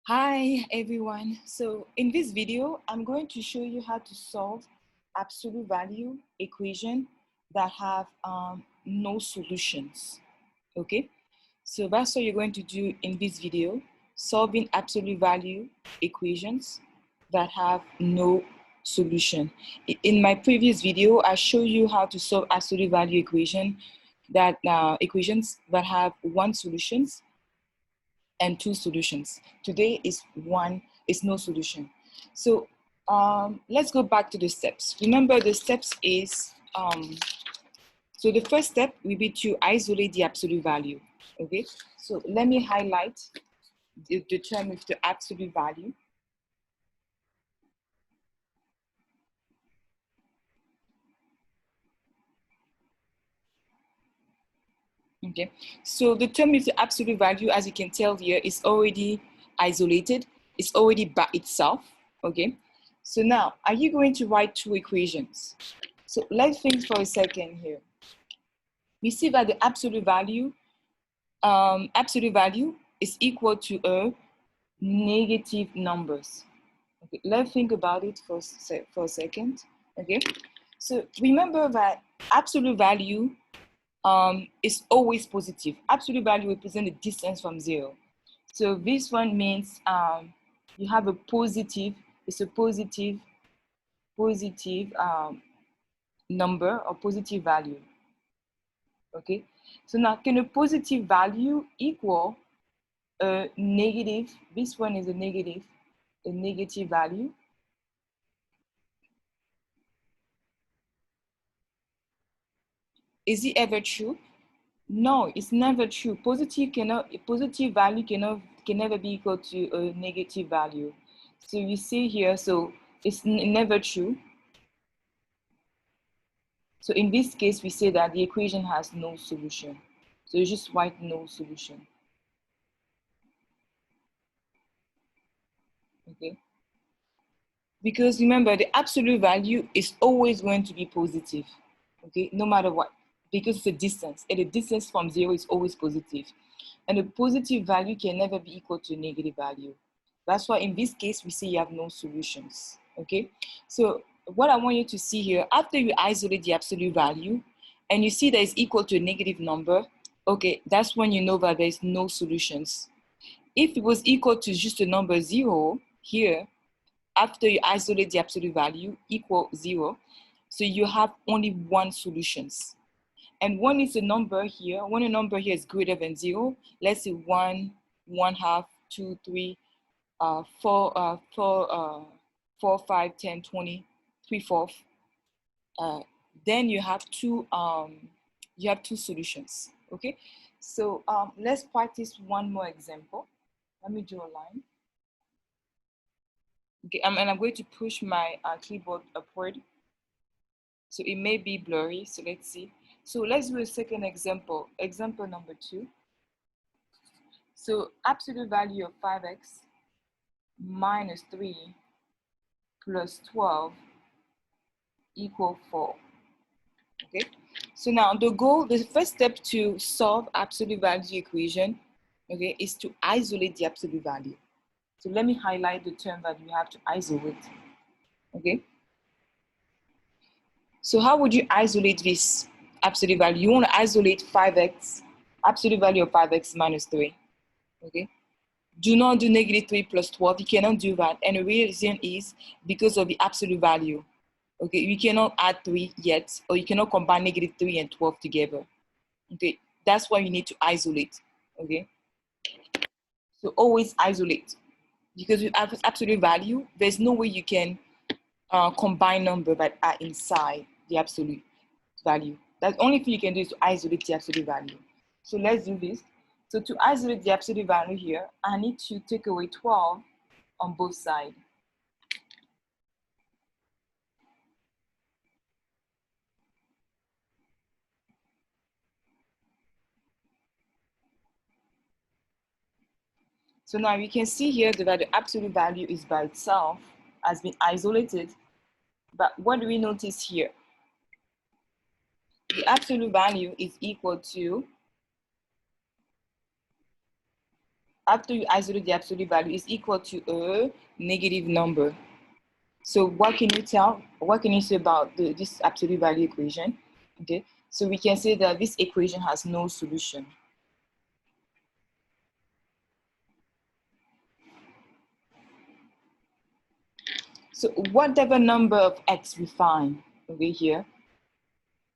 Hi everyone. So in this video, I'm going to show you how to solve absolute value equation that have no solutions. Okay, so that's what you're going to do in this video, solving absolute value equations that have no solution. In my previous video, I showed you how to solve absolute value equations that have one solutions and two solutions. Today is no solution. So let's go back to the steps. Remember the steps is, so the first step will be to isolate the absolute value, okay? So let me highlight the term with the absolute value. Okay, so the term with the absolute value, as you can tell here, is already isolated. It's already by itself, okay? So now, are you going to write two equations? So let's think for a second here. We see that the absolute value is equal to a negative numbers. Okay, let's think about it for a second. Okay, so remember that absolute value is always positive. Absolute value represents the distance from zero. So this one means you have a positive, it's a positive number or positive value. Okay, so now can a positive value equal a negative? This one is a negative value. Is it ever true? No, it's never true. Positive value can never be equal to a negative value. So you see here, so it's never true. So in this case, we say that the equation has no solution. So you just write no solution. Okay. Because remember, the absolute value is always going to be positive. Okay, no matter what, because it's a distance, and the distance from zero is always positive. And a positive value can never be equal to a negative value. That's why in this case, we say you have no solutions, okay? So what I want you to see here, after you isolate the absolute value, and you see that it's equal to a negative number, okay, that's when you know that there's no solutions. If it was equal to just a number zero here, after you isolate the absolute value, equal zero, so you have only one solutions. And one is a number here. When a number here is greater than zero, let's say 1, 1/2, 2, 3, 4, 5, 10, 20, 3/4. Then you have two solutions. Okay. So let's practice one more example. Let me draw a line. Okay, and I'm going to push my keyboard upward. So it may be blurry, so let's see. So let's do a second example, example number 2. So absolute value of 5x minus 3 plus 12 equal 4. Okay, so now the first step to solve absolute value equation, okay, is to isolate the absolute value. So let me highlight the term that we have to isolate. Okay, so how would you isolate this absolute value? You want to isolate 5x, absolute value of 5x minus 3. Okay, do not do negative 3 plus 12. You cannot do that. And the reason is because of the absolute value. Okay, you cannot add 3 yet, or you cannot combine negative 3 and 12 together. Okay, that's why you need to isolate. Okay, so always isolate, because with absolute value, there's no way you can combine numbers that are inside the absolute value. That's the only thing you can do is to isolate the absolute value. So let's do this. So to isolate the absolute value here, I need to take away 12 on both sides. So now you can see here that the absolute value is by itself, has been isolated. But what do we notice here? The absolute value is equal to after you isolate the absolute value, is equal to a negative number. So what can you tell? What can you say about this absolute value equation? Okay, so we can say that this equation has no solution. So whatever number of x we find over here,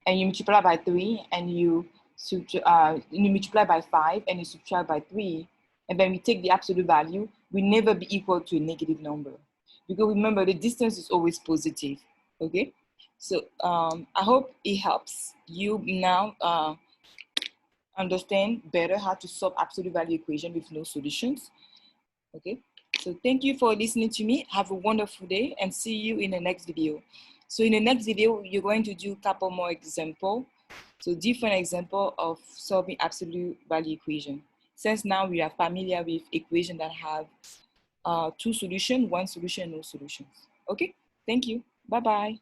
and you multiply by 3, and you multiply by 5, and you subtract by 3, and then we take the absolute value, will never be equal to a negative number. Because remember, the distance is always positive, okay? So I hope it helps you now understand better how to solve absolute value equation with no solutions, okay? So thank you for listening to me. Have a wonderful day and see you in the next video. So in the next video, you're going to do a couple more examples. So different example of solving absolute value equation. Since now we are familiar with equation that have 2 solutions, 1 solution, no solutions. Okay, thank you. Bye-bye.